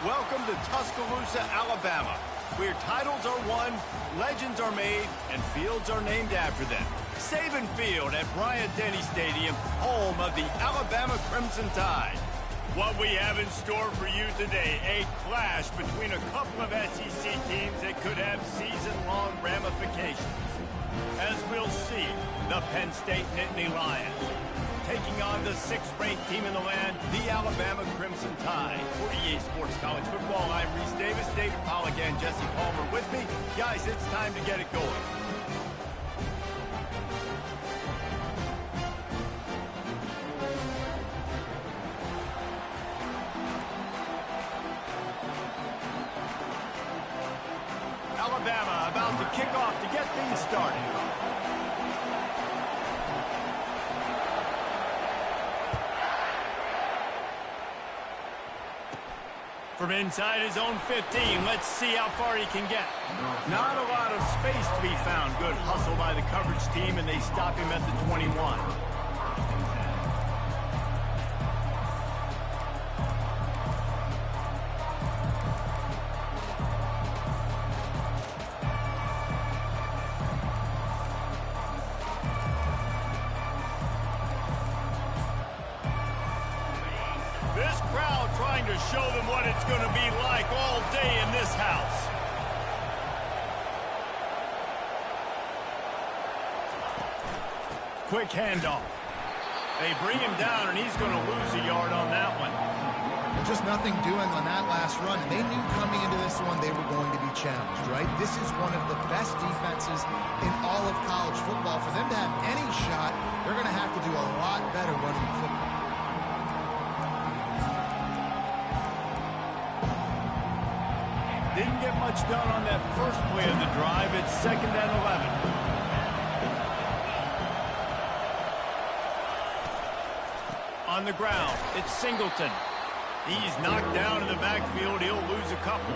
Welcome to Tuscaloosa, Alabama, where titles are won, legends are made, and fields are named after them. Saban Field at Bryant-Denny Stadium, home of the Alabama Crimson Tide. What we have in store for you today, a clash between a couple of SEC teams that could have season-long ramifications. As we'll see, the Penn State Nittany Lions taking on the 6th-ranked team in the land, the Alabama Crimson Tide. For EA Sports College Football, I'm Reese Davis, David Pollack, and Jesse Palmer with me. Guys, it's time to get it going. Alabama about to kick off to get things started. From inside his own 15, let's see how far he can get. Not a lot of space to be found. Good hustle by the coverage team, and they stop him at the 21. This crowd trying to show them what it's going to be like all day in this house. Quick handoff. They bring him down, and he's going to lose a yard on that one. Just nothing doing on that last run, and they knew coming into this one they were going to be challenged, right? This is one of the best defenses in all of college football. For them to have any shot, they're going to have to do a lot better running the football. Didn't get much done on that first play of the drive. It's 2nd and 11. On the ground, it's Singleton. He's knocked down in the backfield. He'll lose a couple.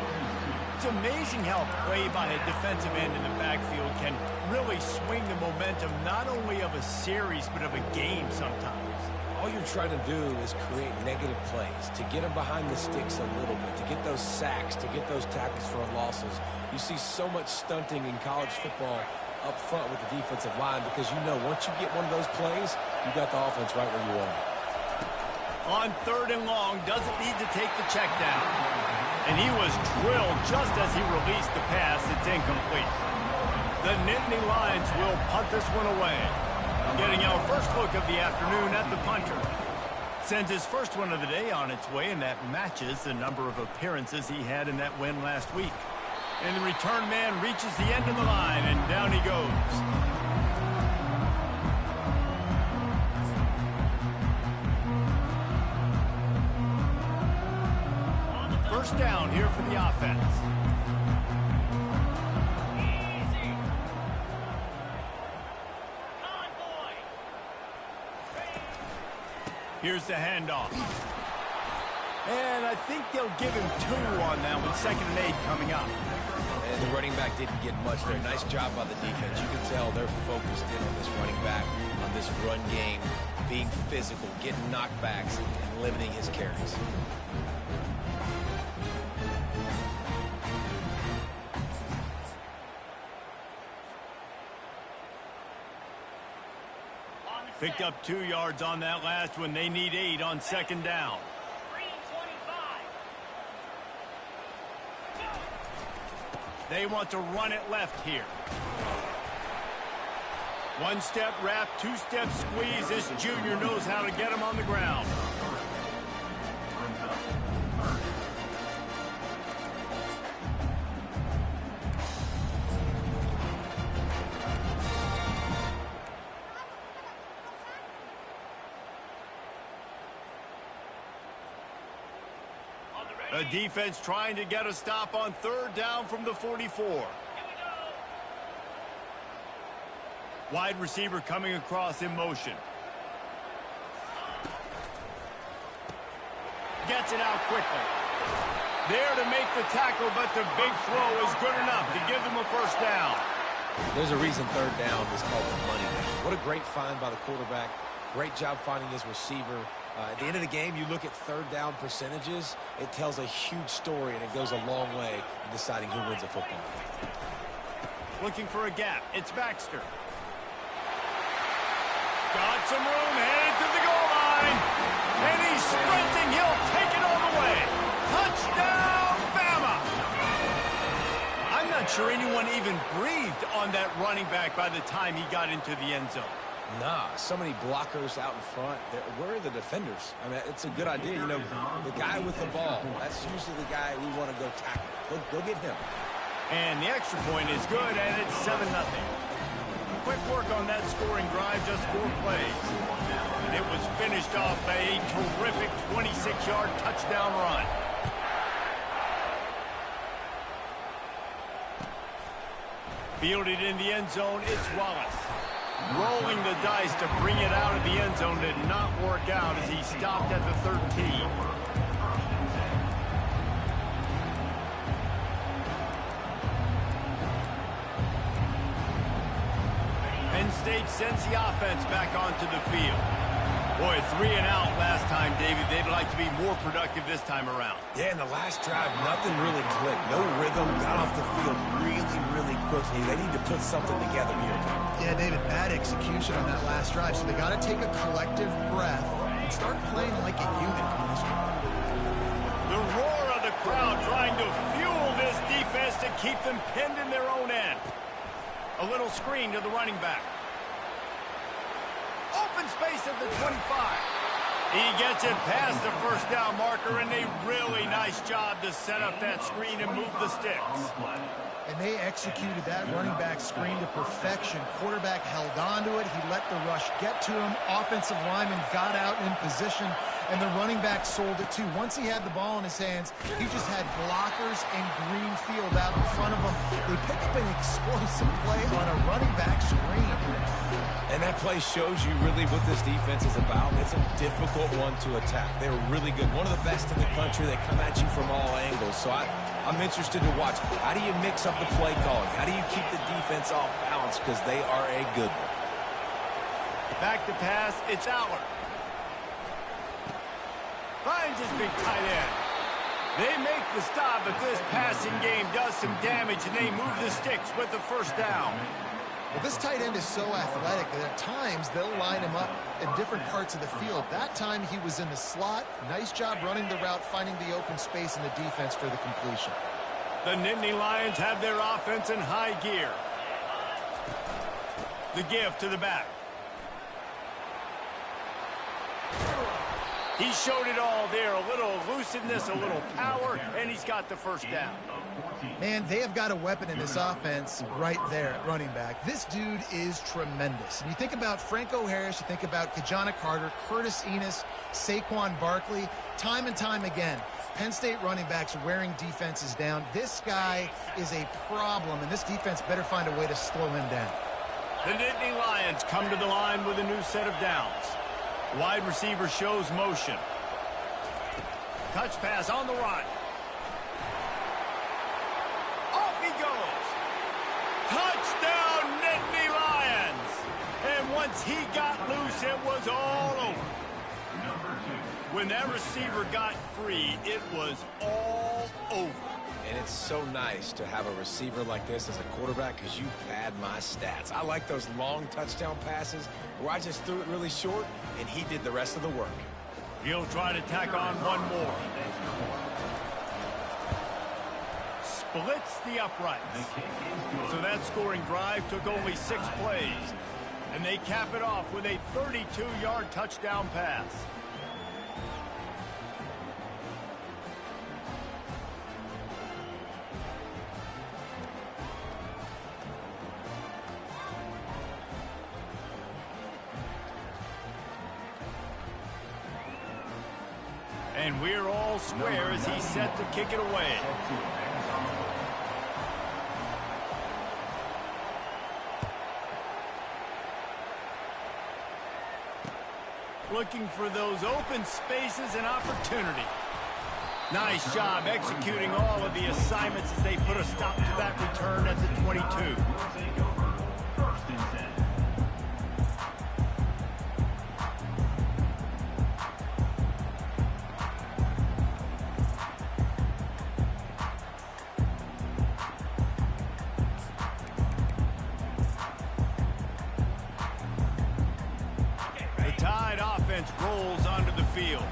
It's amazing how play by a defensive end in the backfield can really swing the momentum not only of a series but of a game sometimes. All you're trying to do is create negative plays, to get them behind the sticks a little bit, to get those sacks, to get those tackles for losses. You see so much stunting in college football up front with the defensive line because you know once you get one of those plays, you got the offense right where you want it. On 3rd and long, doesn't need to take the check down. And he was drilled just as he released the pass. It's incomplete. The Nittany Lions will punt this one away. Getting our first look of the afternoon at the punter. Sends his first one of the day on its way, and that matches the number of appearances he had in that win last week. And the return man reaches the end of the line, and down he goes. First down here for the offense. Here's the handoff. And I think they'll give him 2 on that one. 2nd and 8 coming up. And the running back didn't get much there. Nice job by the defense. You can tell they're focused in on this running back, on this run game, being physical, getting knockbacks, and limiting his carries. Picked up 2 yards on that last one. They need 8 on 2nd down. They want to run it left here. 1-step wrap, 2-step squeeze. This junior knows how to get him on the ground. The defense trying to get a stop on 3rd down from the 44. Wide receiver coming across in motion. Gets it out quickly. There to make the tackle, but the big throw is good enough to give them a first down. There's a reason 3rd down is called the money down. What a great find by the quarterback. Great job finding his receiver. At the end of the game, you look at third down percentages, it tells a huge story, and it goes a long way in deciding who wins a football game. Looking for a gap. It's Baxter. Got some room, headed to the goal line. And he's sprinting. He'll take it all the way. Touchdown, Bama! I'm not sure anyone even breathed on that running back by the time he got into the end zone. Nah, so many blockers out in front. Where are the defenders? I mean, it's a good idea. You know, the guy with the ball, that's usually the guy we want to go tackle. Go get him. And the extra point is good, and it's 7-0. Quick work on that scoring drive, just 4 plays. And it was finished off by a terrific 26-yard touchdown run. Fielded in the end zone, it's Wallace. Rolling the dice to bring it out of the end zone did not work out as he stopped at the 13. Penn State sends the offense back onto the field. Boy, 3 and out last time, David. They'd like to be more productive this time around. Yeah, in the last drive, nothing really clicked. No rhythm, got off the field really quickly. They need to put something together here. Yeah, David, bad execution on that last drive, so they got to take a collective breath and start playing like a unit on this one. The roar of the crowd trying to fuel this defense to keep them pinned in their own end. A little screen to the running back. Open space at the 25. He gets it past the first down marker, and a really nice job to set up that screen and move the sticks. And they executed that running back screen to perfection. Quarterback held on to it. He let the rush get to him. Offensive lineman got out in position, and the running back sold it too. Once he had the ball in his hands, he just had blockers and green field out in front of him. They pick up an explosive play on a running back screen. And that play shows you really what this defense is about. It's a difficult one to attack. They're really good. One of the best in the country. They come at you from all angles. So I'm interested to watch. How do you mix up the play calling? How do you keep the defense off balance? Because they are a good one. Back to pass. It's Aller. Finds his big tight end. They make the stop, but this passing game does some damage, and they move the sticks with the first down. Well, this tight end is so athletic that at times they'll line him up in different parts of the field. That time he was in the slot. Nice job running the route, finding the open space in the defense for the completion. The Nittany Lions have their offense in high gear. The give to the back. He showed it all there. A little elusiveness, a little power, and he's got the first down. Man, they have got a weapon in this offense right there at running back. This dude is tremendous. And you think about Franco Harris, you think about Kajana Carter, Curtis Enos, Saquon Barkley, time and time again. Penn State running backs wearing defenses down. This guy is a problem, and this defense better find a way to slow him down. The Nittany Lions come to the line with a new set of downs. Wide receiver shows motion. Touch pass on the run. Off he goes. Touchdown, Nittany Lions. And once he got loose, it was all over. When that receiver got free, it was all over. And it's so nice to have a receiver like this as a quarterback because you pad my stats. I like those long touchdown passes where I just threw it really short and he did the rest of the work. He'll try to tack on one more. Splits the uprights. So that scoring drive took only 6 plays. And they cap it off with a 32-yard touchdown pass. And we're all square as he's set to kick it away. Looking for those open spaces and opportunity. Nice job executing all of the assignments as they put a stop to that return at the 22. offense rolls onto the field.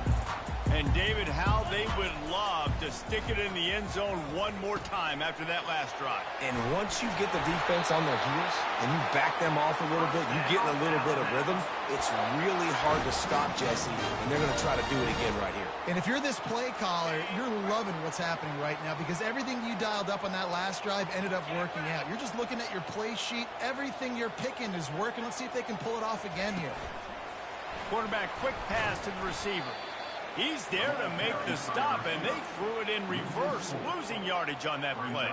And, David, how they would love to stick it in the end zone one more time after that last drive. And once you get the defense on their heels and you back them off a little bit, you get in a little bit of rhythm, it's really hard to stop, Jesse, and they're going to try to do it again right here. And if you're this play caller, you're loving what's happening right now because everything you dialed up on that last drive ended up working out. You're just looking at your play sheet. Everything you're picking is working. Let's see if they can pull it off again here. Quarterback quick pass to the receiver. He's there to make the stop, and they threw it in reverse, losing yardage on that play.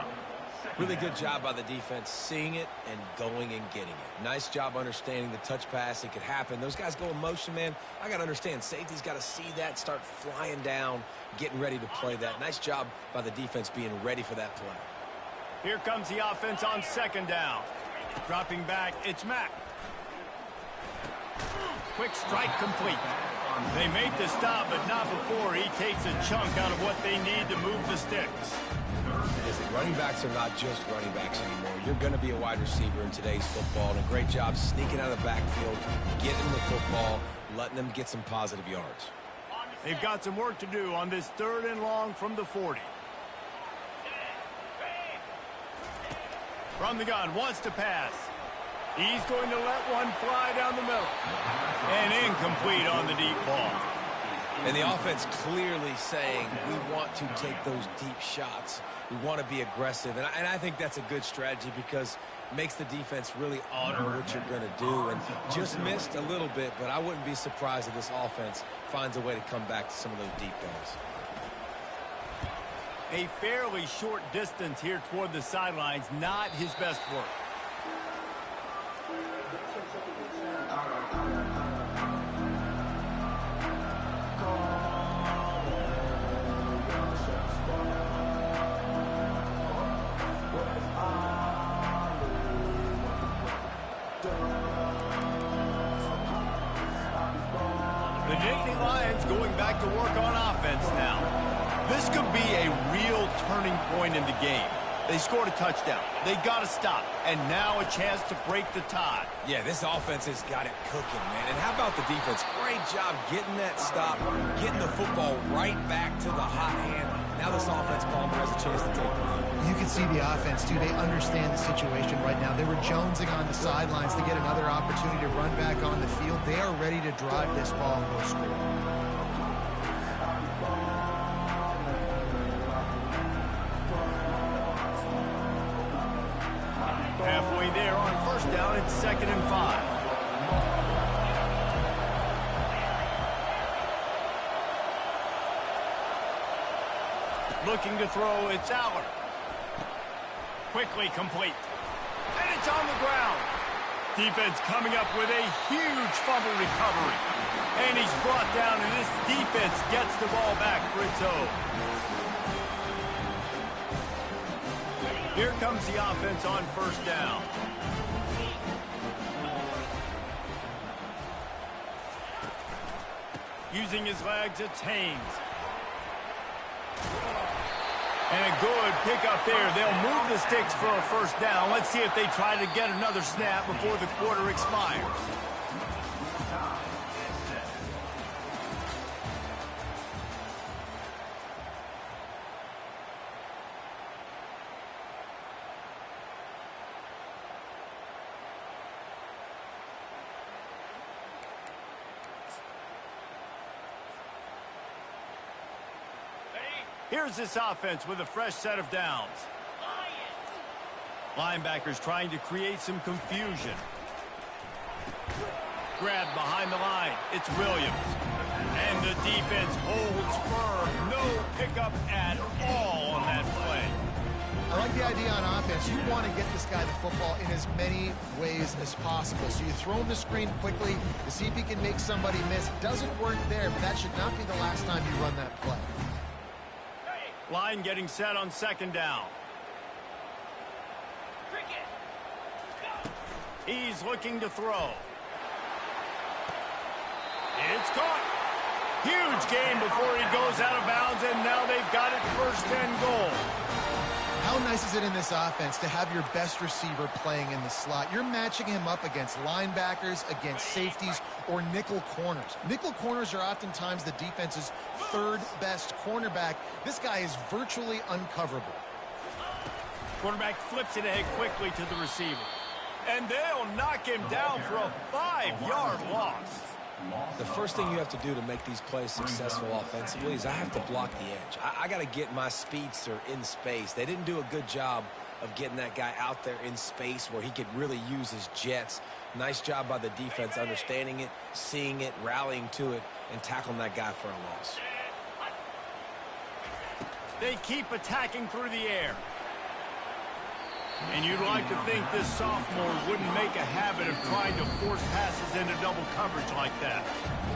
Really good job by the defense seeing it and going and getting it. Nice job understanding the touch pass. It could happen. Those guys go in motion, man. I got to understand. Safety's got to see that, start flying down, getting ready to play that. Nice job by the defense being ready for that play. Here comes the offense on second down. Dropping back, it's Mack. Quick strike complete. They make the stop, but not before he takes a chunk out of what they need to move the sticks. Listen, running backs are not just running backs anymore. You're going to be a wide receiver in today's football, and a great job sneaking out of the backfield, getting the football, letting them get some positive yards. They've got some work to do on this 3rd and long from the 40. From the gun, wants to pass. He's going to let one fly down the middle. And incomplete on the deep ball. And the offense clearly saying, we want to take those deep shots. We want to be aggressive. And I think that's a good strategy because it makes the defense really honor what you're going to do. And just missed a little bit, but I wouldn't be surprised if this offense finds a way to come back to some of those deep balls. A fairly short distance here toward the sidelines, not his best work. The Nittany Lions going back to work on offense now. This could be a real turning point in the game. They scored a touchdown. They got to stop. And now a chance to break the tie. Yeah, this offense has got it cooking, man. And how about the defense? Great job getting that stop, getting the football right back to the hot hand. Now this offense, Palmer, has a chance to take the lead. You can see the offense, too. They understand the situation right now. They were jonesing on the sidelines to get another opportunity to run back on the field. They are ready to drive this ball and go score. Halfway there on 1st down, it's 2nd and 5. Looking to throw, it's Aller. Quickly complete. And it's on the ground. Defense coming up with a huge fumble recovery. And he's brought down, and this defense gets the ball back for its own. Here comes the offense on 1st down. Using his legs, it's Haynes. And a good pickup there. They'll move the sticks for a 1st down. Let's see if they try to get another snap before the quarter expires. Here's this offense with a fresh set of downs. Linebackers trying to create some confusion. Grabbed behind the line. It's Williams. And the defense holds firm. No pickup at all on that play. I like the idea on offense. You want to get this guy the football in as many ways as possible. So you throw him the screen quickly to see if he can make somebody miss. It doesn't work there, but that should not be the last time you run that play. Line getting set on 2nd down. He's looking to throw. It's caught. Huge gain before he goes out of bounds, and now they've got it 1st and goal. How nice is it in this offense to have your best receiver playing in the slot? You're matching him up against linebackers, against safeties, or nickel corners. Nickel corners are oftentimes the defense's third best cornerback. This guy is virtually uncoverable. Quarterback flips it ahead quickly to the receiver. And they'll knock him down for a 5-yard loss. The first thing you have to do to make these plays successful offensively is I have to block the edge. I got to get my speedster in space. They didn't do a good job of getting that guy out there in space where he could really use his jets. Nice job by the defense understanding it, seeing it, rallying to it, and tackling that guy for a loss. They keep attacking through the air. And you'd like to think this sophomore wouldn't make a habit of trying to force passes into double coverage like that.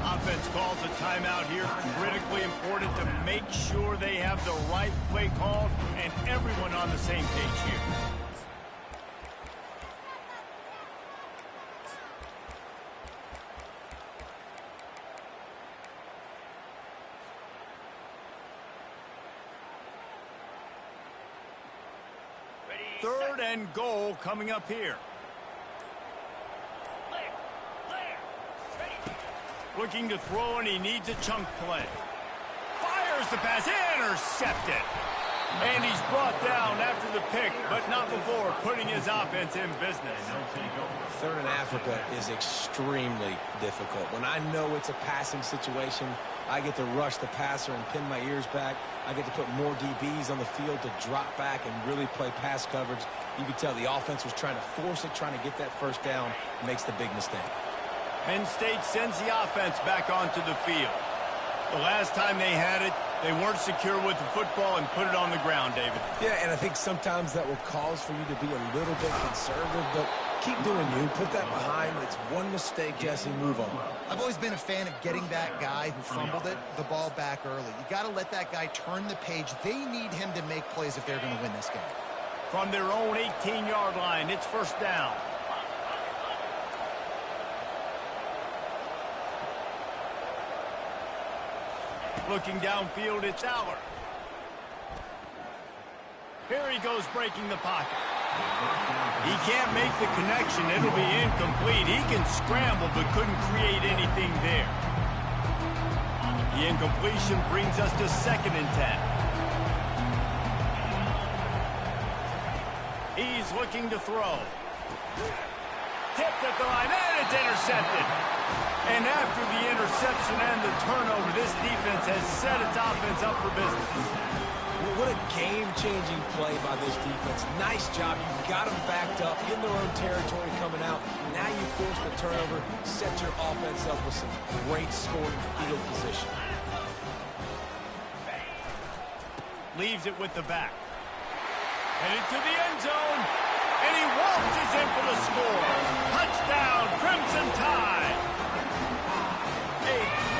Offense calls a timeout here. Critically important to make sure they have the right play called and everyone on the same page here. Third and goal coming up here. Looking to throw, and he needs a chunk play. Fires the pass, intercepted. And he's brought down after the pick, but not before putting his offense in business. Third and Africa is extremely difficult. When I know it's a passing situation, I get to rush the passer and pin my ears back. I get to put more DBs on the field to drop back and really play pass coverage. You can tell the offense was trying to force it, trying to get that first down, makes the big mistake. Penn State sends the offense back onto the field. The last time they had it, they weren't secure with the football and put it on the ground, David. Yeah, and I think sometimes that will cause for you to be a little bit conservative, but keep doing you. Put that behind. It's one mistake, Jesse. Move on. I've always been a fan of getting that guy who fumbled it, the ball back early. You got to let that guy turn the page. They need him to make plays if they're going to win this game. From their own 18-yard line, it's first down. Looking downfield, it's Aller. Here he goes breaking the pocket. He can't make the connection. It'll be incomplete. He can scramble but couldn't create anything there. The incompletion brings us to 2nd and 10. He's looking to throw. Tipped at the line, and it's intercepted. And after the interception and the turnover, this defense has set its offense up for business. What a game-changing play by this defense. Nice job. You got them backed up in their own territory coming out. Now you force the turnover, set your offense up with some great scoring field position. Leaves it with the back. Headed to the end zone. And he waltzes in for the score. Touchdown, Crimson Tide. A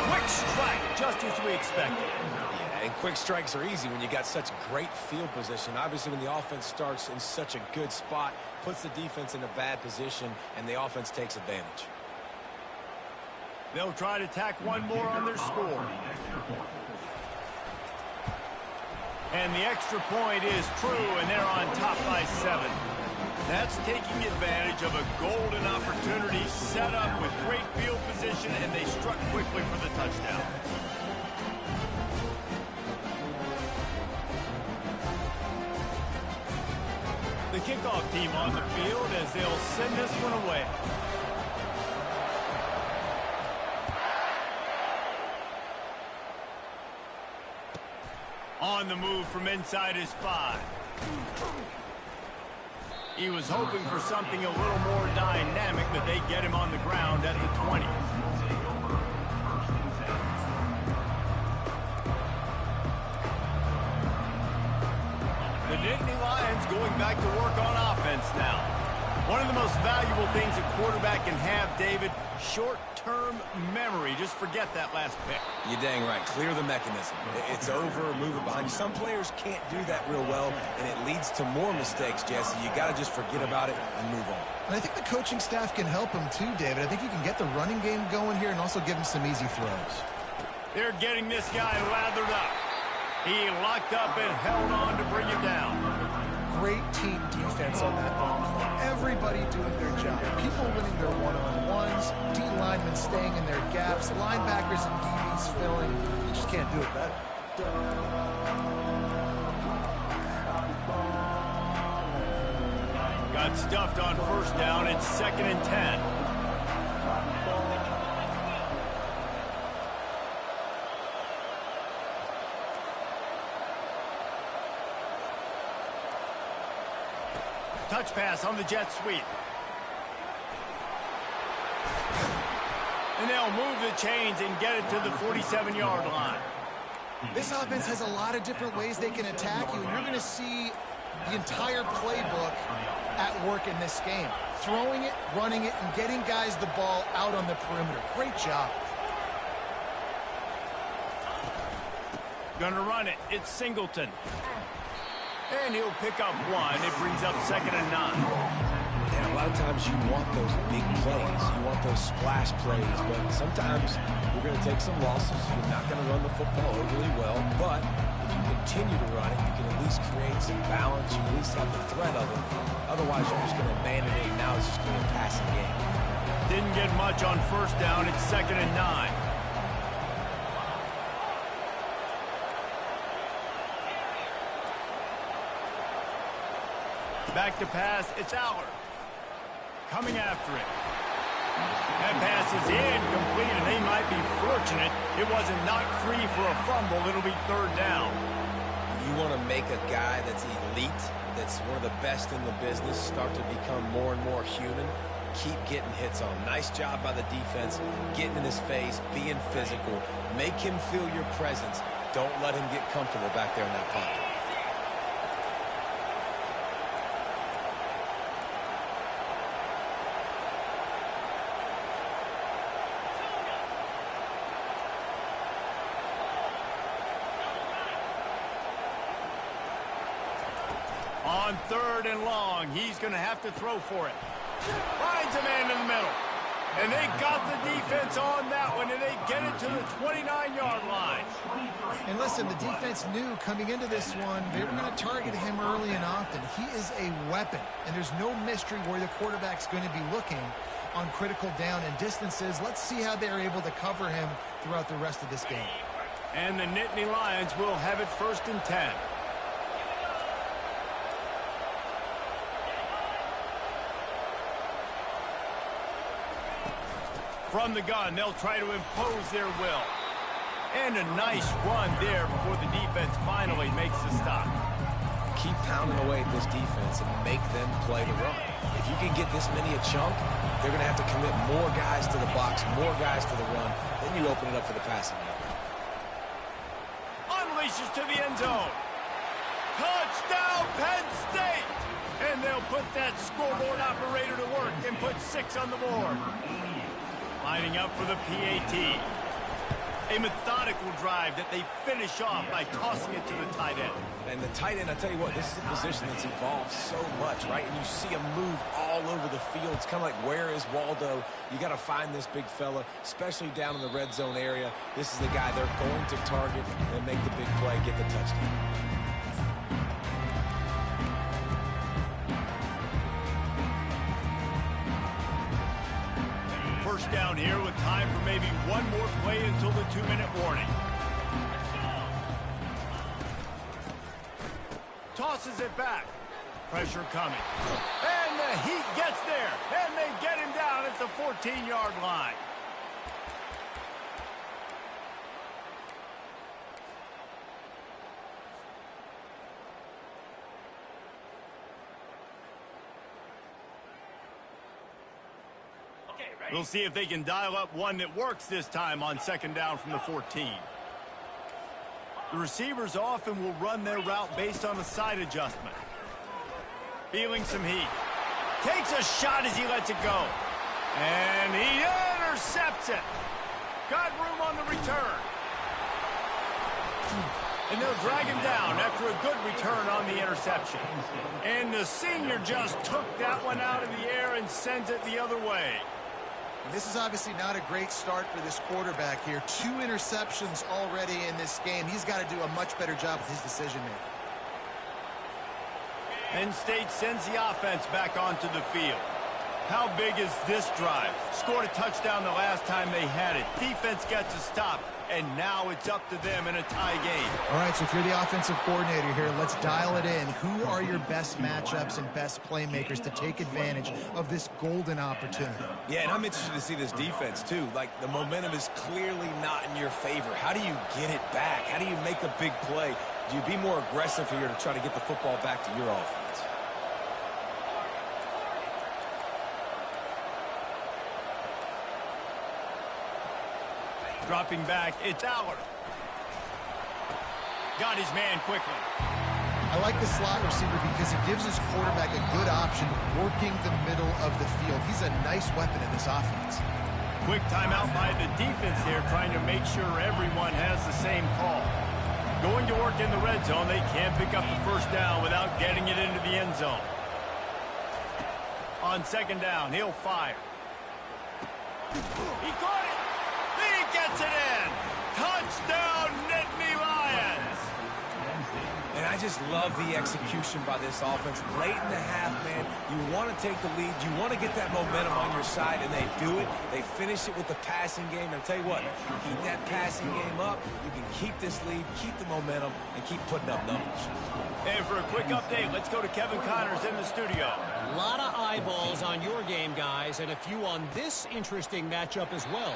quick strike, just as we expected. Yeah, and quick strikes are easy when you got such great field position. Obviously, when the offense starts in such a good spot, puts the defense in a bad position, and the offense takes advantage. They'll try to tack one more on their score. And the extra point is true, and they're on top by 7. That's taking advantage of a golden opportunity set up with great field position, and they struck quickly for the touchdown. The kickoff team on the field as they'll send this one away. On the move from inside his 5. He was hoping for something a little more dynamic, but they get him on the ground at the 20. The Nittany Lions going back to work on offense now. One of the most valuable things a quarterback can have, David, short-term memory. Just forget that last pick. You're dang right. Clear the mechanism. It's over, move it behind you. Some players can't do that real well, and it leads to more mistakes, Jesse. You got to just forget about it and move on. And I think the coaching staff can help him too, David. I think you can get the running game going here and also give him some easy throws. They're getting this guy lathered up. He locked up and held on to bring him down. great team defense on that one. Everybody doing their job. People winning their one-on-ones, D-linemen staying in their gaps, linebackers and DBs filling. You just can't do it better. Got stuffed on first down. It's 2nd and 10. Touch pass on the jet sweep. And they'll move the chains and get it to the 47-yard line. This offense has a lot of different ways they can attack you, and you're going to see the entire playbook at work in this game. Throwing it, running it, and getting guys the ball out on the perimeter. Great job. Gonna run it. It's Singleton. And he'll pick up one. It brings up 2nd and 9. And a lot of times you want those big plays. You want those splash plays. But sometimes you're going to take some losses. You're not going to run the football overly well. But if you continue to run it, you can at least create some balance. You at least have the threat of it. Otherwise, you're just going to abandon it. Now it's just going to be a passing game. Didn't get much on first down. It's 2nd and 9. Back to pass, it's Allard. Coming after it. That pass is incomplete, and they might be fortunate it wasn't knocked free for a fumble. It'll be 3rd down. You want to make a guy that's elite, that's one of the best in the business, start to become more and more human. Keep getting hits on. Nice job by the defense, getting in his face, being physical. Make him feel your presence. Don't let him get comfortable back there in that pocket. On 3rd and long, he's going to have to throw for it. Finds a man in the middle. And they got the defense on that one, and they get it to the 29-yard line. And listen, the defense knew coming into this one, they were going to target him early and often. He is a weapon, and there's no mystery where the quarterback's going to be looking on critical down and distances. Let's see how they're able to cover him throughout the rest of this game. And the Nittany Lions will have it 1st and 10. From the gun, they'll try to impose their will. And a nice run there before the defense finally makes the stop. Keep pounding away at this defense and make them play the run. If you can get this many a chunk, they're going to have to commit more guys to the box, more guys to the run. Then you open it up for the passing game. Unleashes to the end zone. Touchdown, Penn State! And they'll put that scoreboard operator to work and put 6 on the board. Lining up for the PAT. A methodical drive that they finish off by tossing it to the tight end. And the tight end, I tell you what, this is a position that's evolved so much, right? And you see him move all over the field. It's kind of like, where is Waldo? You got to find this big fella, especially down in the red zone area. This is the guy they're going to target and make the big play, get the touchdown. First down here with time for maybe one more play until the 2-minute warning. Tosses it back. Pressure coming. And the Heat gets there. And they get him down at the 14-yard line. We'll see if they can dial up one that works this time on 2nd down from the 14. The receivers often will run their route based on a side adjustment. Feeling some heat. Takes a shot as he lets it go. And he intercepts it. Got room on the return. And they'll drag him down after a good return on the interception. And the senior just took that one out of the air and sends it the other way. This is obviously not a great start for this quarterback here. 2 interceptions already in this game. He's got to do a much better job with his decision-making. Penn State sends the offense back onto the field. How big is this drive? Scored a touchdown the last time they had it. Defense gets a stop, and now it's up to them in a tie game. All right, so if you're the offensive coordinator here, let's dial it in. Who are your best matchups and best playmakers to take advantage of this golden opportunity? Yeah, and I'm interested to see this defense, too. Like, the momentum is clearly not in your favor. How do you get it back? How do you make a big play? Do you be more aggressive here to try to get the football back to your offense? Dropping back, it's Allard. Got his man quickly. I like the slot receiver because it gives his quarterback a good option working the middle of the field. He's a nice weapon in this offense. Quick timeout by the defense here, trying to make sure everyone has the same call. Going to work in the red zone, they can't pick up the first down without getting it into the end zone. On second down, he'll fire. He caught it! He gets it in! Touchdown, Nittany Lions! And I just love the execution by this offense. Late in the half, man, you want to take the lead. You want to get that momentum on your side, and they do it. They finish it with the passing game. And I'll tell you what, keep that passing game up. You can keep this lead, keep the momentum, and keep putting up numbers. And for a quick update, let's go to Kevin Connors in the studio. A lot of eyeballs on your game, guys, and a few on this interesting matchup as well.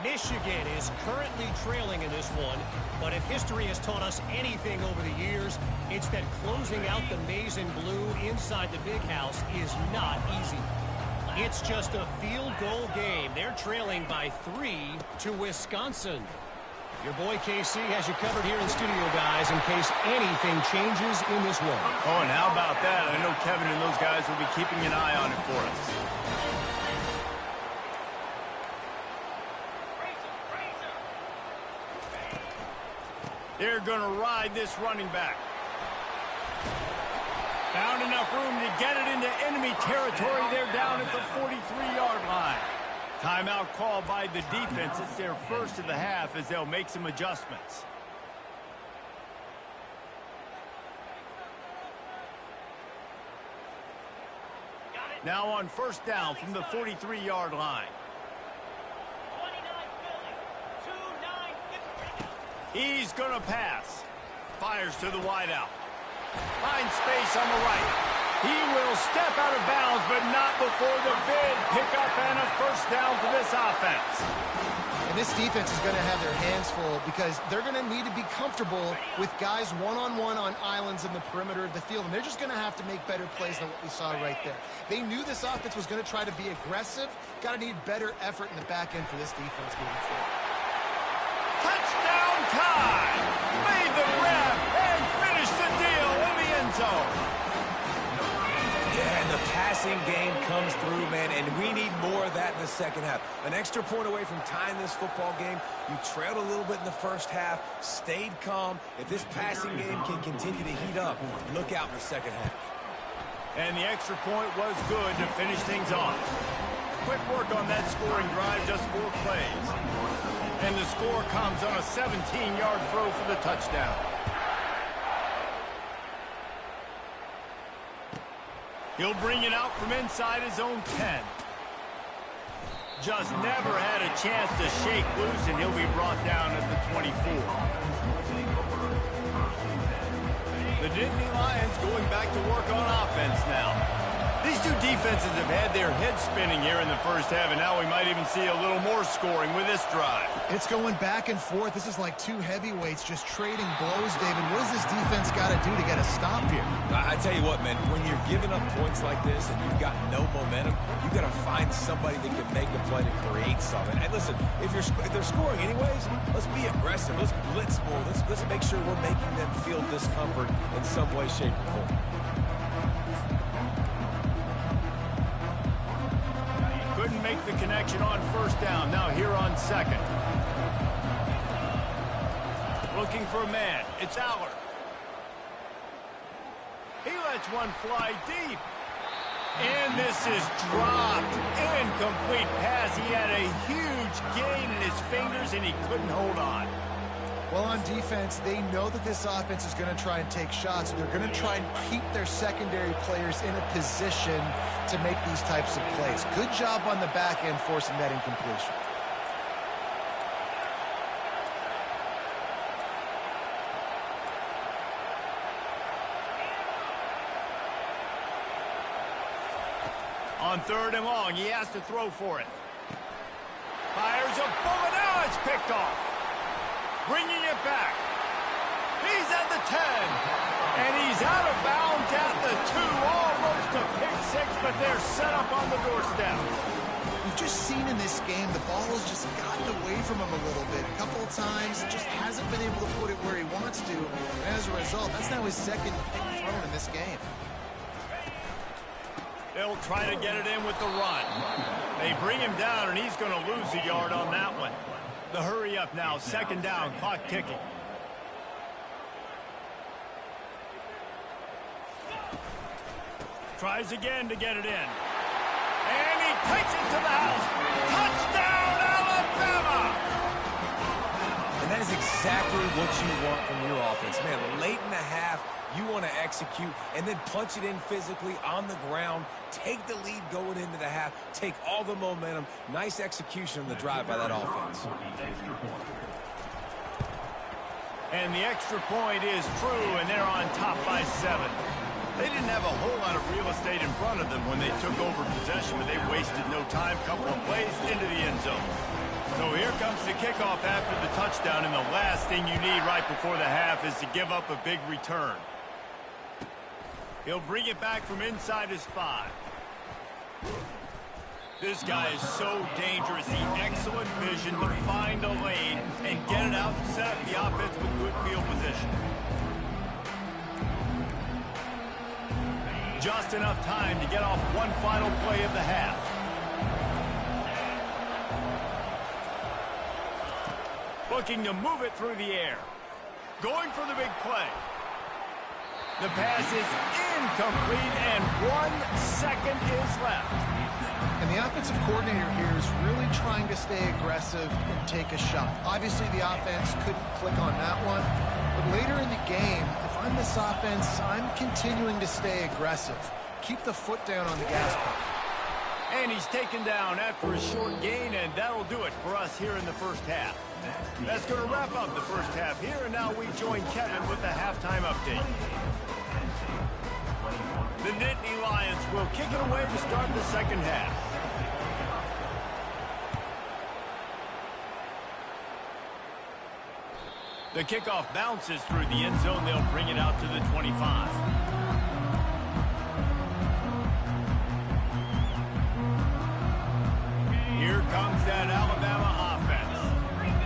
Michigan is currently trailing in this one, but if history has taught us anything over the years, it's that closing out the maize and blue inside the big house is not easy. It's just a field goal game. They're trailing by 3 to Wisconsin. Your boy KC has you covered here in studio, guys, in case anything changes in this one. Oh, and how about that? I know Kevin and those guys will be keeping an eye on it for us. They're going to ride this running back. Found enough room to get it into enemy territory. They're down at the 43-yard line. Timeout called by the defense. It's their first of the half as they'll make some adjustments. Now on first down from the 43-yard line. He's going to pass. Fires to the wideout. Finds space on the right. He will step out of bounds, but not before the big pickup and a first down for this offense. And this defense is going to have their hands full because they're going to need to be comfortable with guys one-on-one on islands in the perimeter of the field. And they're just going to have to make better plays than what we saw right there. They knew this offense was going to try to be aggressive. Got to need better effort in the back end for this defense moving forward. Touchdown time! Made the grab and finished the deal in the end zone. Yeah, and the passing game comes through, man, and we need more of that in the second half. An extra point away from tying this football game. You trailed a little bit in the first half, stayed calm. If this passing game can continue to heat up, look out in the second half. And the extra point was good to finish things off. Quick work on that scoring drive, just 4 plays. And the score comes on a 17-yard throw for the touchdown. He'll bring it out from inside his own 10. Just never had a chance to shake loose, and he'll be brought down at the 24. The Nittany Lions going back to work on offense now. These two defenses have had their heads spinning here in the first half, and now we might even see a little more scoring with this drive. It's going back and forth. This is like two heavyweights just trading blows, David. What does this defense got to do to get a stop here? I tell you what, man, when you're giving up points like this and you've got no momentum, you've got to find somebody that can make a play to create something. And listen, if they're scoring anyways, let's be aggressive. Let's blitz more. Let's make sure we're making them feel discomfort in some way, shape, or form. Couldn't make the connection on first down. Now here on second. Looking for a man. It's Allard. He lets one fly deep. And this is dropped. Incomplete pass. He had a huge gain in his fingers, and he couldn't hold on. Well, on defense, they know that this offense is going to try and take shots. They're going to try and keep their secondary players in a position to make these types of plays. Good job on the back end forcing that incompletion. On 3rd and long, he has to throw for it. Fires a bullet. Now it's picked off. Bringing it back. He's at the 10. And he's out of bounds at the 2. Almost a pick six, but they're set up on the doorstep. We've just seen in this game the ball has just gotten away from him a little bit. A couple of times, just hasn't been able to put it where he wants to. And as a result, that's now his 2nd pick thrown in this game. They'll try to get it in with the run. They bring him down, and he's going to lose a yard on that one. The hurry up now, 2nd down, clock ticking. Tries again to get it in. And he takes it to the house. Touchdown, Alabama! And that is exactly what you want from your offense. Man, late in the half, you want to execute and then punch it in physically on the ground. Take the lead going into the half. Take all the momentum. Nice execution on the drive by that offense. And the extra point is true, and they're on top by 7. They didn't have a whole lot of real estate in front of them when they took over possession, but they wasted no time. Couple of plays into the end zone. So here comes the kickoff after the touchdown, and the last thing you need right before the half is to give up a big return. He'll bring it back from inside his 5. This guy is so dangerous. He excellent vision to find a lane and get it out and set up the offense with good field position. Just enough time to get off one final play of the half. Looking to move it through the air. Going for the big play. The pass is incomplete, and 1 second is left. And the offensive coordinator here is really trying to stay aggressive and take a shot. Obviously, the offense couldn't click on that one. But later in the game, if I'm this offense, I'm continuing to stay aggressive. Keep the foot down on the gas pedal. And he's taken down after a short gain, and that'll do it for us here in the first half. That's going to wrap up the first half here, and now we join Kevin with the halftime update. The Nittany Lions will kick it away to start the second half. The kickoff bounces through the end zone. They'll bring it out to the 25. Here comes that Alabama offense.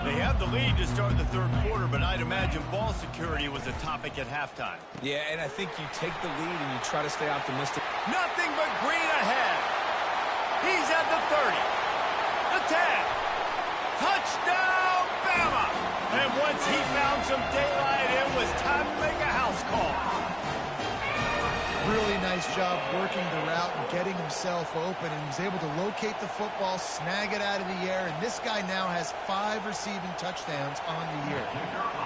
They have the lead to start the third quarter, but I'd imagine ball security was a topic at halftime. Yeah, and I think you take the lead and you try to stay optimistic. Nothing but green ahead. He's at the 30. The 10. Touchdown, Bama! And once he found some daylight, it was time to make a house call. Really nice job working the route and getting himself open, and he was able to locate the football, snag it out of the air, and this guy now has 5 receiving touchdowns on the year.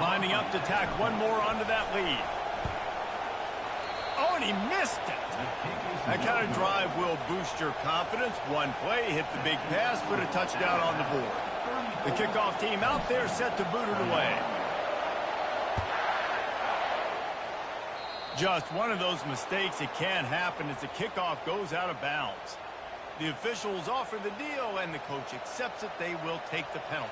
Lining up to tack one more onto that lead. Oh, and he missed it. That kind of drive will boost your confidence. One play, hit the big pass, put a touchdown on the board. The kickoff team out there set to boot it away. Just one of those mistakes. It can happen as the kickoff goes out of bounds. The officials offer the deal, and the coach accepts it. They will take the penalty.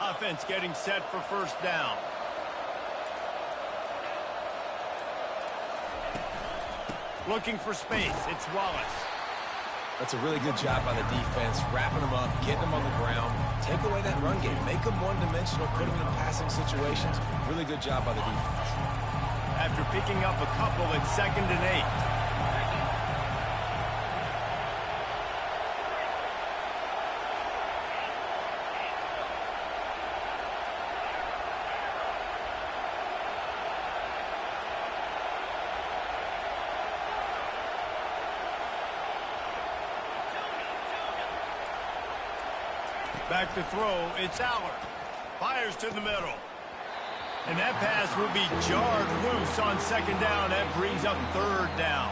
Offense getting set for first down. Looking for space. It's Wallace. That's a really good job by the defense, wrapping them up, getting them on the ground, take away that run game, make them one-dimensional, put them in passing situations. Really good job by the defense. After picking up a couple, it's 2nd and 8. Back to throw, it's Aller. Fires to the middle. And that pass will be jarred loose on second down. That brings up third down.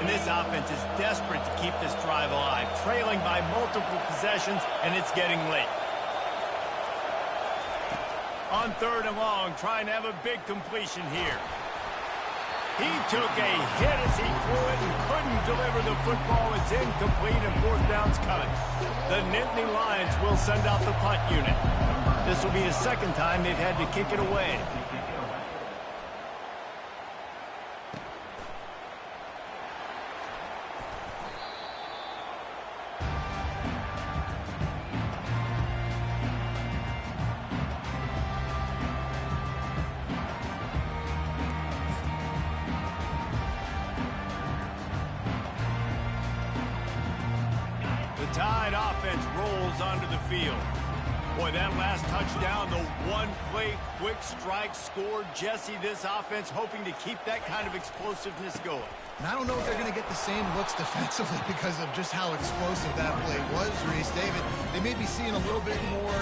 And this offense is desperate to keep this drive alive, trailing by multiple possessions, and it's getting late. On third and long, trying to have a big completion here. He took a hit as he threw it and couldn't deliver the football. It's incomplete and fourth down's coming. The Nittany Lions will send out the punt unit. This will be the second time they've had to kick it away. Tide offense rolls onto the field. Boy, that last touchdown, the one-play quick strike scored. Jesse, this offense hoping to keep that kind of explosiveness going. And I don't know if they're going to get the same looks defensively because of just how explosive that play was, Reese. David, they may be seeing a little bit more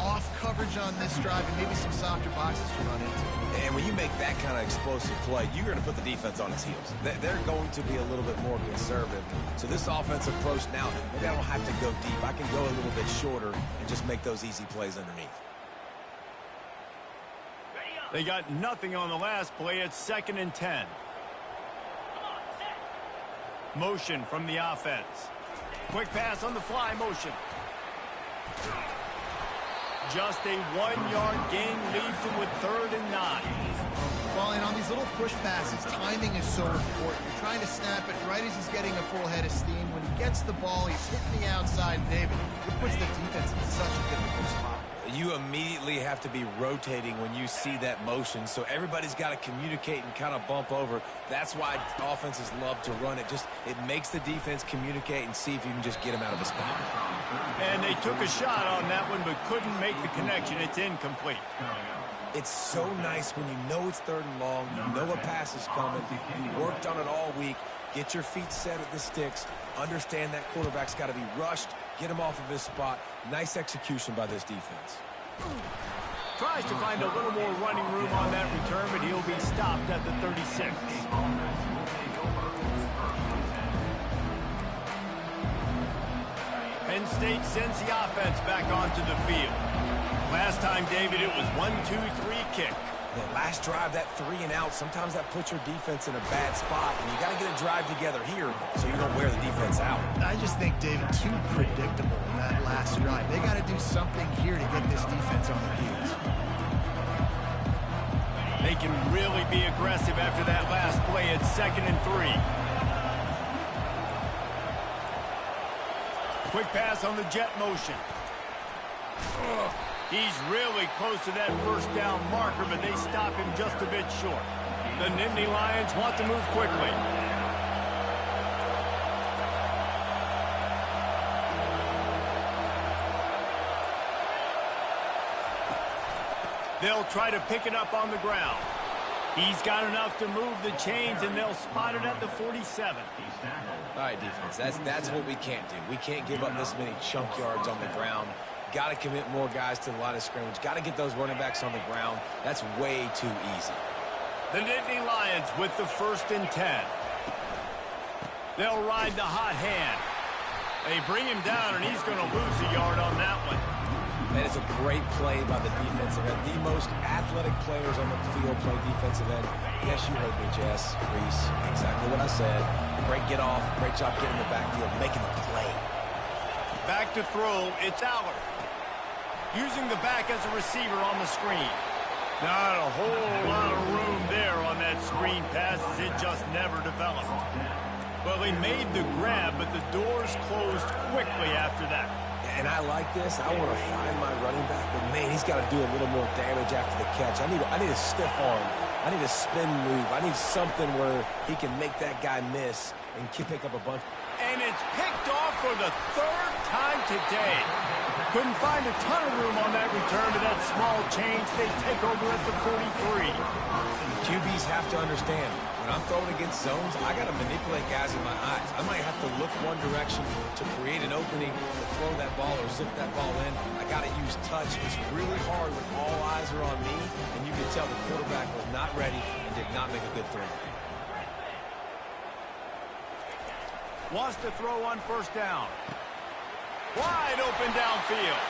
off coverage on this drive and maybe some softer boxes to run into. And when you make that kind of explosive play, you're going to put the defense on its heels. They're going to be a little bit more conservative. So this offensive approach now, maybe I don't have to go deep. I can go a little bit shorter and just make those easy plays underneath. They got nothing on the last play. It's 2nd and 10. Motion from the offense. Quick pass on the fly motion. Just a 1-yard gain leaves them with 3rd and 9. Well, and on these little push passes, timing is so important. You're trying to snap it right as he's getting a full head of steam. When he gets the ball, he's hitting the outside. David, it puts the defense in such a difficult spot. You immediately have to be rotating when you see that motion, so everybody's got to communicate and kind of bump over. That's why offenses love to run it. It makes the defense communicate and see if you can just get him out of a spot. And they took a shot on that one, but couldn't make the connection. It's incomplete. It's so nice when you know it's 3rd and long, you know a pass is coming, you worked on it all week, get your feet set at the sticks, understand that quarterback's got to be rushed, get him off of his spot. Nice execution by this defense. Tries to find a little more running room on that return, but he'll be stopped at the 36. Penn State sends the offense back onto the field. Last time, David, it was 1-2-3 kick. The last drive, that 3 and out, sometimes that puts your defense in a bad spot, and you got to get a drive together here so you don't wear the defense out. I just think, David, too predictable in that last drive. They got to do something here to get this defense on their heels. They can really be aggressive after that last play. It's 2nd and 3. Quick pass on the jet motion. He's really close to that first down marker, but they stop him just a bit short. The Nittany Lions want to move quickly. They'll try to pick it up on the ground. He's got enough to move the chains, and they'll spot it at the 47. All right, defense, that's what we can't do. We can't give up this many chunk yards on the ground. Got to commit more guys to the line of scrimmage. Got to get those running backs on the ground. That's way too easy. The Nittany Lions with the 1st and 10. They'll ride the hot hand. They bring him down, and he's going to lose a yard on that one. And it's a great play by the defensive end. The most athletic players on the field play defensive end. Yes, you heard me, Jess, Reese. Exactly what I said. Great get off. Great job getting in the backfield, making the play. Back to throw. It's Aller. Using the back as a receiver on the screen. Not a whole lot of room there on that screen pass as it just never developed. Well, he made the grab, but the doors closed quickly after that. And I like this. I want to find my running back, but man, he's got to do a little more damage after the catch. I need a stiff arm. I need a spin move. I need something where he can make that guy miss and pick up a bunch. And it's picked off for the 3rd time today. Couldn't find a ton of room on that return to that small change. They take over at the 43. QBs have to understand, when I'm throwing against zones, I got to manipulate guys in my eyes. I might have to look one direction to create an opening to throw that ball or zip that ball in. I got to use touch. It's really hard when all eyes are on me, and you can tell the quarterback was not ready and did not make a good throw. Wants to throw on first down. Wide open downfield.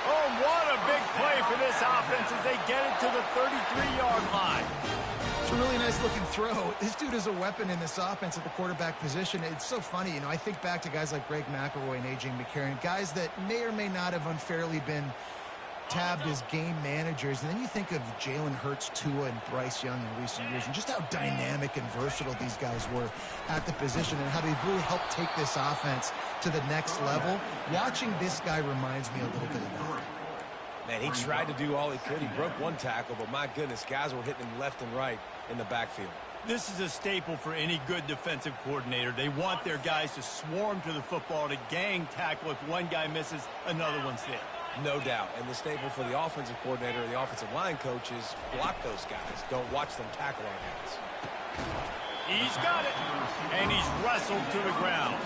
Oh, what a big play for this offense as they get it to the 33-yard line. It's a really nice-looking throw. This dude is a weapon in this offense at the quarterback position. It's so funny. You know, I think back to guys like Greg McElroy and A.J. McCarron, guys that may or may not have unfairly been tabbed as game managers, and then you think of Jalen Hurts, Tua, and Bryce Young in recent years, and just how dynamic and versatile these guys were at the position and how they've really helped take this offense to the next level. Watching this guy reminds me a little bit of that. Man, he tried to do all he could. He broke one tackle, but my goodness, guys were hitting him left and right in the backfield. This is a staple for any good defensive coordinator. They want their guys to swarm to the football, to gang tackle. If one guy misses, another one's there. No doubt. And the staple for the offensive coordinator or the offensive line coach is block those guys. Don't watch them tackle our guys. He's got it. And he's wrestled to the ground.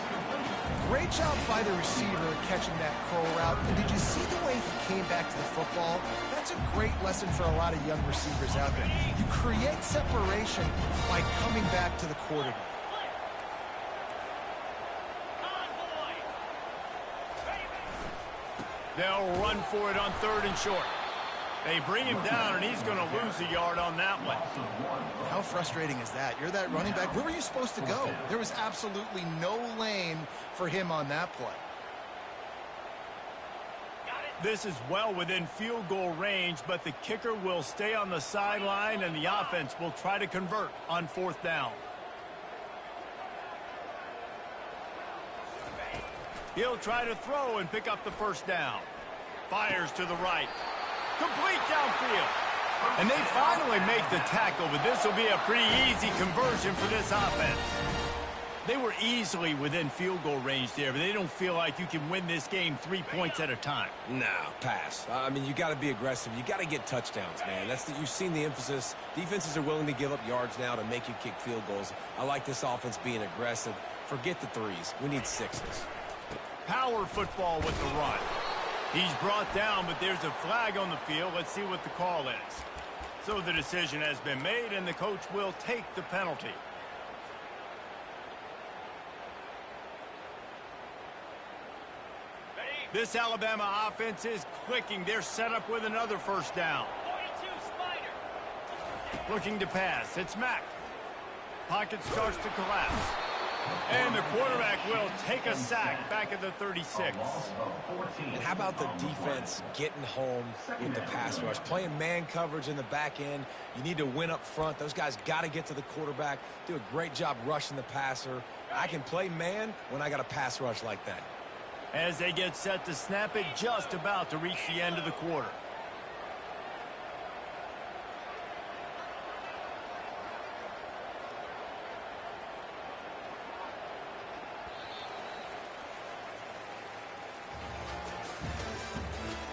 Great job by the receiver catching that curl route. And did you see the way he came back to the football? That's a great lesson for a lot of young receivers out there. You create separation by coming back to the quarterback. They'll run for it on 3rd and short. They bring him down, and he's going to lose a yard on that one. How frustrating is that? You're that running back. Where were you supposed to go? There was absolutely no lane for him on that play. This is well within field goal range, but the kicker will stay on the sideline, and the offense will try to convert on 4th down. He'll try to throw and pick up the first down. Fires to the right. Complete downfield. And they finally make the tackle, but this will be a pretty easy conversion for this offense. They were easily within field goal range there, but they don't feel like you can win this game 3 points at a time. No, pass. I mean, you got to be aggressive. You got to get touchdowns, man. You've seen the emphasis. Defenses are willing to give up yards now to make you kick field goals. I like this offense being aggressive. Forget the threes. We need 6s. Power football with the run. He's brought down, but there's a flag on the field. Let's see what the call is. So the decision has been made, and the coach will take the penalty. This Alabama offense is clicking. They're set up with another first down. Looking to pass. It's Mack. Pocket starts to collapse. And the quarterback will take a sack back at the 36. And how about the defense getting home with the pass rush? Playing man coverage in the back end. You need to win up front. Those guys got to get to the quarterback. Do a great job rushing the passer. I can play man when I got a pass rush like that. As they get set to snap it, just about to reach the end of the quarter.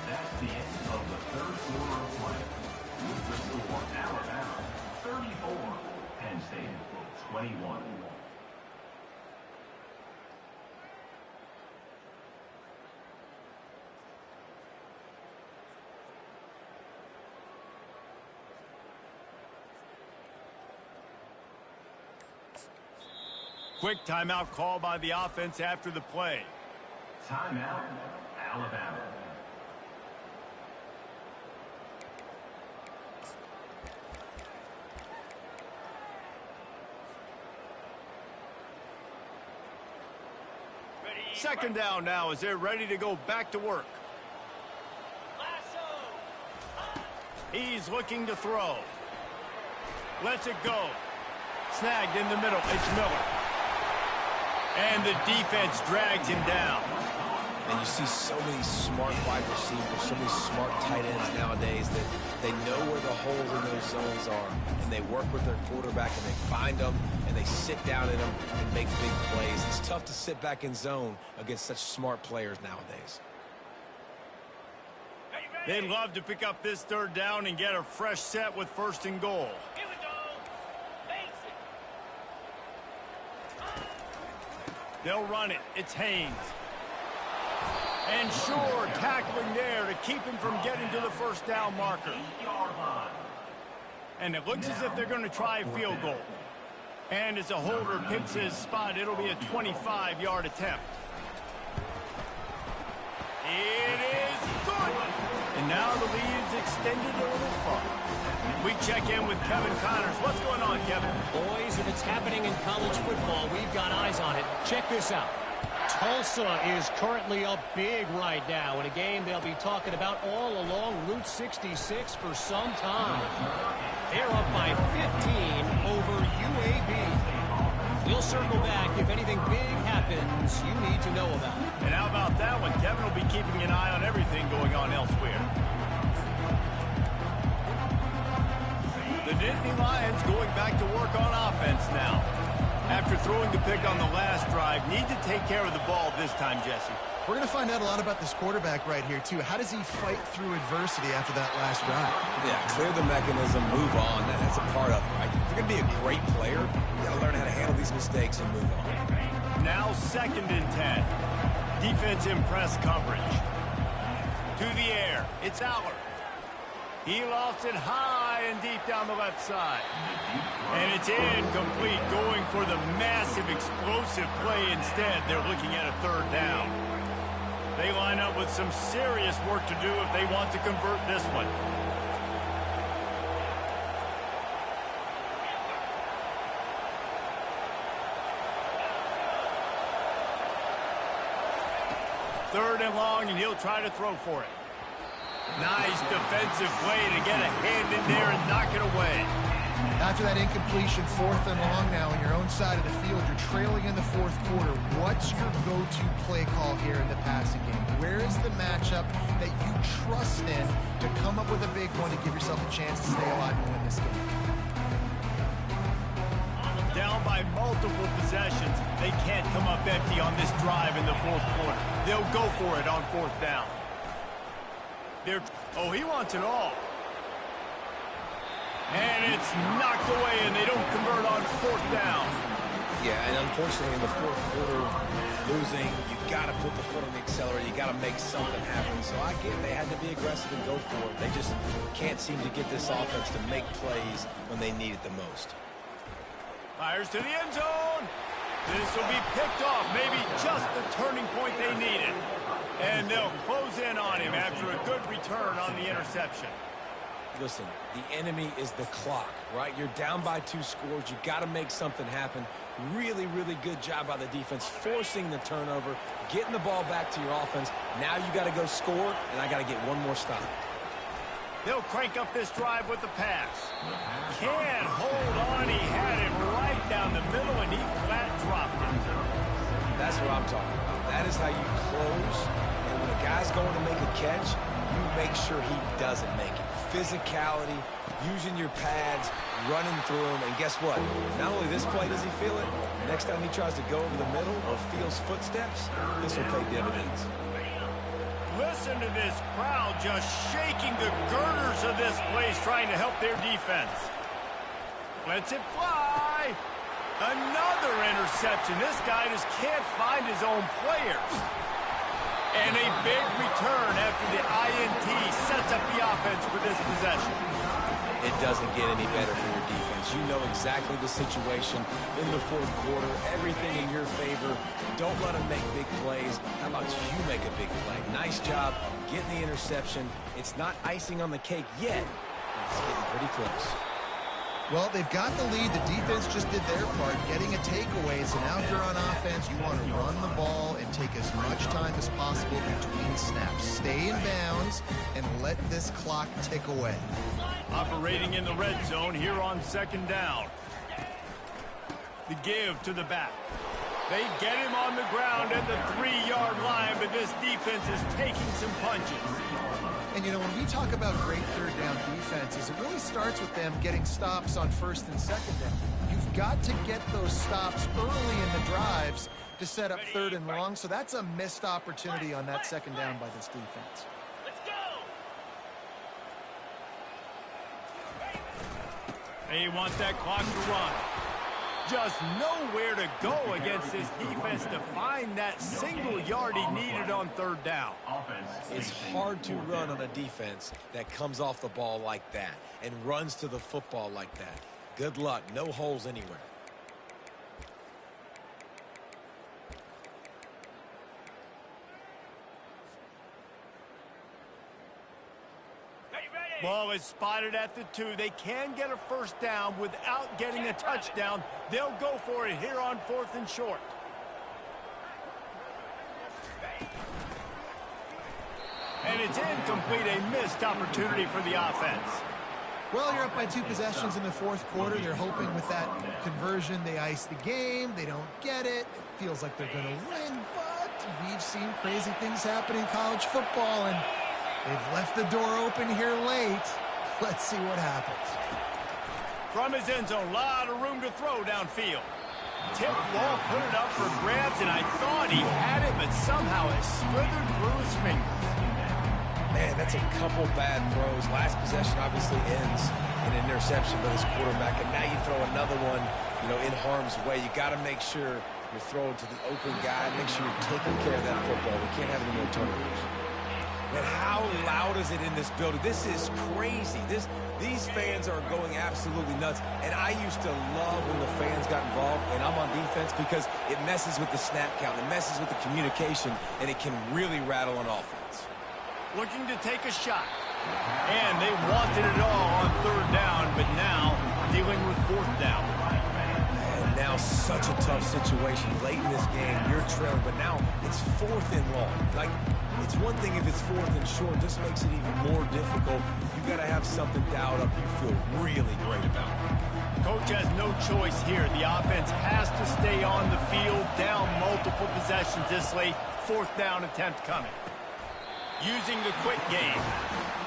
That's the end of the 3rd quarter of play. With the score, Alabama 34, Penn State 21. Quick timeout call by the offense after the play. Timeout, Alabama. Second down now as they're ready to go back to work. He's looking to throw. Lets it go. Snagged in the middle. It's Miller. And the defense drags him down. And you see so many smart wide receivers, so many smart tight ends nowadays that they know where the holes in those zones are, and they work with their quarterback, and they find them, and they sit down in them and make big plays. It's tough to sit back in zone against such smart players nowadays. They'd love to pick up this third down and get a fresh set with 1st and goal. Here we go. Face it. They'll run it. It's Haynes. And sure, tackling there to keep him from getting to the 1st down marker. 8-yard line. And it looks as if they're going to try a field goal. And as a holder picks his spot, it'll be a 25-yard attempt. It is good. And now the lead is extended a little far. We check in with Kevin Connors. What's going on, Kevin? Boys, if it's happening in college football, we've got eyes on it. Check this out. Tulsa is currently up big right now in a game they'll be talking about all along Route 66 for some time. They're up by 15 over UAB. We'll circle back if anything big happens you need to know about. And how about that one? Kevin will be keeping an eye on everything going on elsewhere. The Nittany Lions going back to work on offense now. After throwing the pick on the last drive, need to take care of the ball this time, Jesse. We're going to find out a lot about this quarterback right here, too. How does he fight through adversity after that last drive? Yeah, clear the mechanism, move on. That's a part of it, right? If you're going to be a great player, you got to learn how to handle these mistakes and move on. Now 2nd and 10. Defense in press coverage. To the air. It's Aller. He lost it high and deep down the left side. And it's incomplete, going for the massive explosive play instead. They're looking at a 3rd down. They line up with some serious work to do if they want to convert this one. Third and long, and he'll try to throw for it. Nice defensive play to get a hand in there and knock it away. After that incompletion, 4th and long now on your own side of the field, you're trailing in the 4th quarter. What's your go-to play call here in the passing game? Where is the matchup that you trust in to come up with a big one to give yourself a chance to stay alive and win this game? Down by multiple possessions, they can't come up empty on this drive in the 4th quarter. They'll go for it on 4th down. Oh, he wants it all. And it's knocked away, and they don't convert on 4th down. Yeah, and unfortunately in the 4th quarter, losing, you got to put the foot on the accelerator. You got to make something happen. So I get they had to be aggressive and go for it. They just can't seem to get this offense to make plays when they need it the most. Fires to the end zone. This will be picked off. Maybe just the turning point they needed. And they'll close in on him after a good return on the interception. Listen, the enemy is the clock, right? You're down by 2 scores. You got to make something happen. Really, really good job by the defense, forcing the turnover, getting the ball back to your offense. Now you got to go score, and I got to get one more stop. They'll crank up this drive with the pass. Can't hold on. He had it right down the middle, and he flat dropped it. That's what I'm talking about. That is how you close. And when a guy's going to make a catch, you make sure he doesn't make it. Physicality, using your pads, running through him. And guess what? Not only this play does he feel it, next time he tries to go over the middle or feels footsteps, this will pay dividends. Listen to this crowd just shaking the girders of this place, trying to help their defense. Lets it fly. Another interception. This guy just can't find his own players. And a big return after the INT sets up the offense for this possession. It doesn't get any better for your defense. You know exactly the situation in the 4th quarter. Everything in your favor. Don't let them make big plays. How about you make a big play? Nice job getting the interception. It's not icing on the cake yet. It's getting pretty close. Well, they've got the lead. The defense just did their part, getting a takeaway. So now if you're on offense, you want to run the ball and take as much time as possible between snaps. Stay in bounds and let this clock tick away. Operating in the red zone here on 2nd down. The give to the back. They get him on the ground at the 3-yard line, but this defense is taking some punches. And, you know, when we talk about great 3rd down defenses, it really starts with them getting stops on 1st and 2nd down. You've got to get those stops early in the drives to set up 3rd and long, so that's a missed opportunity on that 2nd down by this defense. Let's go. They want that clock to run. Just nowhere to go against this defense to find that single yard he needed on third down. It's hard to run on a defense that comes off the ball like that and runs to the football like that. Good luck. No holes anywhere. Ball is spotted at the 2. They can get a first down without getting a touchdown. They'll go for it here on 4th and short. And it's incomplete, a missed opportunity for the offense. Well, you're up by 2 possessions in the 4th quarter. They're hoping with that conversion they ice the game. They don't get it. It feels like they're going to win, but we've seen crazy things happen in college football, and they've left the door open here late. Let's see what happens. From his end zone, a lot of room to throw downfield. Tip ball, put it up for grabs, and I thought he had it, but somehow it slithered through his fingers. Man, that's a couple bad throws. Last possession obviously ends in an interception by this quarterback, and now you throw another one, in harm's way. You got to make sure you're throwing to the open guy. Make sure you're taking care of that football. We can't have any more turnovers. And how loud is it in this building? This is crazy. These fans are going absolutely nuts. And I used to love when the fans got involved, and I'm on defense, because it messes with the snap count. It messes with the communication, and it can really rattle an offense. Looking to take a shot. And they wanted it all on third down, but now dealing with 4th down. And now such a tough situation. Late in this game, you're trailing, but now it's 4th and long. It's one thing if it's 4th and short. This makes it even more difficult. You got to have something dialed up you feel really great about. Coach has no choice here. The offense has to stay on the field, down multiple possessions this late. 4th down attempt coming. Using the quick game.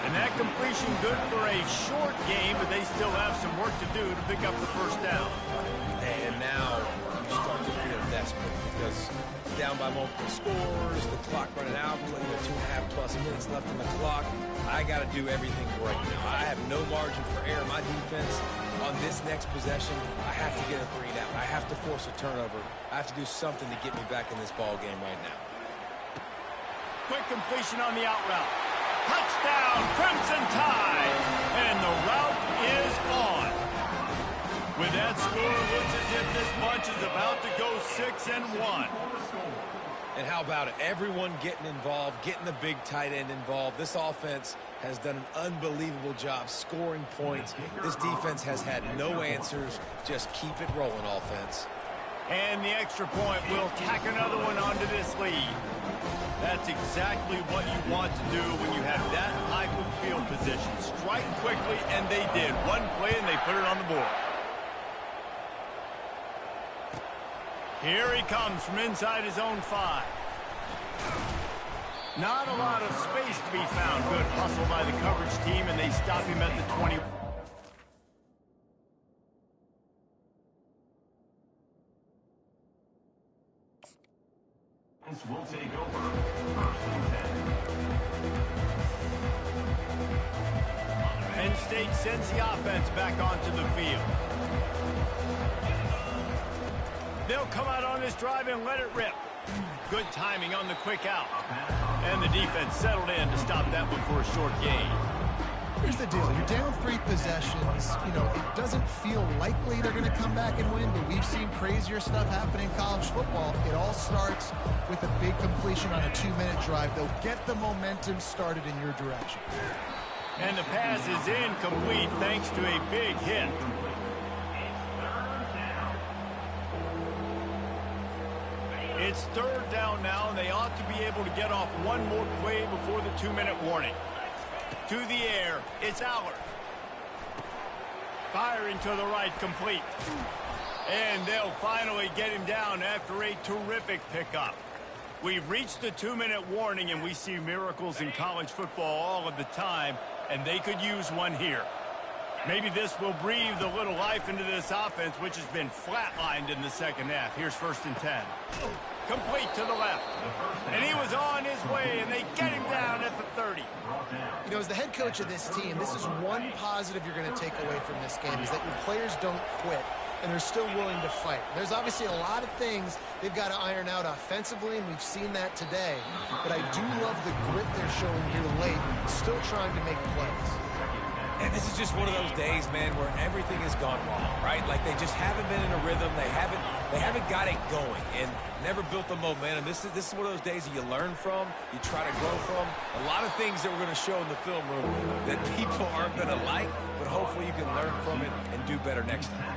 And that completion good for a short game, but they still have some work to do to pick up the first down. And now you start to feel desperate because down by multiple scores, the clock running out, 2.5+ minutes left on the clock. I got to do everything right now. I have no margin for error. My defense on this next possession, I have to get a 3 down. I have to force a turnover. I have to do something to get me back in this ball game right now. Quick completion on the out route. Touchdown, Crimson Tide! And the route is on. With that score, it looks as if this bunch is about to go 6-1. And how about it? Everyone getting involved, getting the big tight end involved. This offense has done an unbelievable job scoring points. This defense has had no answers. Just keep it rolling, offense. And the extra point will tack another one onto this lead. That's exactly what you want to do when you have that type of field position. Strike quickly, and they did. One play, and they put it on the board. Here he comes from inside his own 5. Not a lot of space to be found. Good hustle by the coverage team, and they stop him at the 20. Will take over 1st and 10. Penn State sends the offense back onto the field. They'll come out on this drive and let it rip. Good timing on the quick out. And the defense settled in to stop that one for a short gain. Here's the deal. You're down 3 possessions. It doesn't feel likely they're going to come back and win, but we've seen crazier stuff happen in college football. It all starts with a big completion on a 2-minute drive. They'll get the momentum started in your direction. And the pass is incomplete thanks to a big hit. It's 3rd down now, and they ought to be able to get off one more play before the 2-minute warning. To the air, it's Allard. Firing to the right, complete. And they'll finally get him down after a terrific pickup. We've reached the 2-minute warning, and we see miracles in college football all of the time, and they could use one here. Maybe this will breathe a little life into this offense, which has been flatlined in the second half. Here's 1st and 10. Complete to the left. And he was on his way, and they get him down at the 30. You know, as the head coach of this team, this is one positive you're going to take away from this game, is that your players don't quit and they're still willing to fight. There's obviously a lot of things they've got to iron out offensively, and we've seen that today. But I do love the grit they're showing here late, still trying to make plays. And this is just one of those days, man, where everything has gone wrong, right? Like they just haven't been in a rhythm. They haven't got it going and never built the momentum. This is one of those days that you learn from, you try to grow from. A lot of things that we're going to show in the film room that people aren't going to like, but hopefully you can learn from it and do better next time.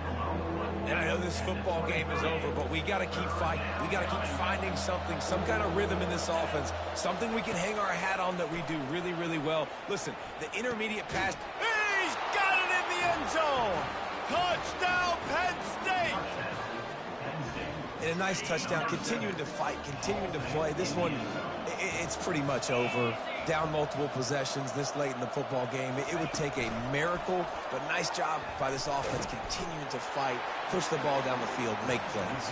And I know this football game is over, but we got to keep fighting. We got to keep finding something, some kind of rhythm in this offense, something we can hang our hat on that we do really, really well. Listen, the intermediate pass. He's got it in the end zone. Touchdown, Penn State. And a nice touchdown, continuing to fight, continuing to play. This one, it's pretty much over. Down multiple possessions this late in the football game. It would take a miracle, but nice job by this offense continuing to fight, push the ball down the field, make plays.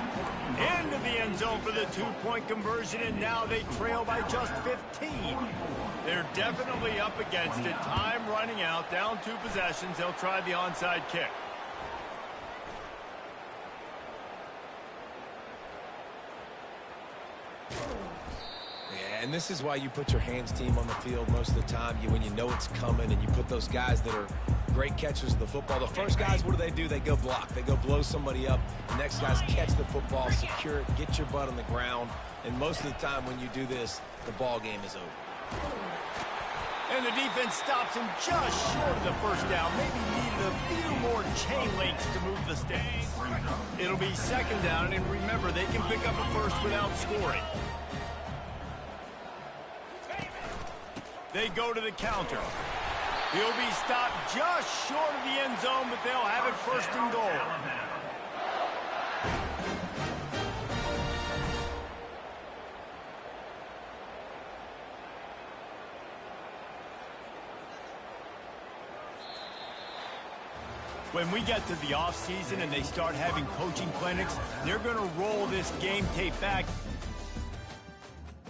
Into the end zone for the two-point conversion, and now they trail by just 15. They're definitely up against it. Time running out, down 2 possessions. They'll try the onside kick. And this is why you put your hands team on the field most of the time. When you know it's coming, and you put those guys that are great catchers of the football. The first guys, what do? They go block. They go blow somebody up. The next guys catch the football, secure it, get your butt on the ground. And most of the time when you do this, the ball game is over. And the defense stops him just short of the first down. Maybe needed a few more chain links to move the sticks. It'll be second down, and remember, they can pick up a first without scoring. They go to the counter. He'll be stopped just short of the end zone, but they'll have it first and goal. When we get to the offseason and they start having coaching clinics, they're going to roll this game tape back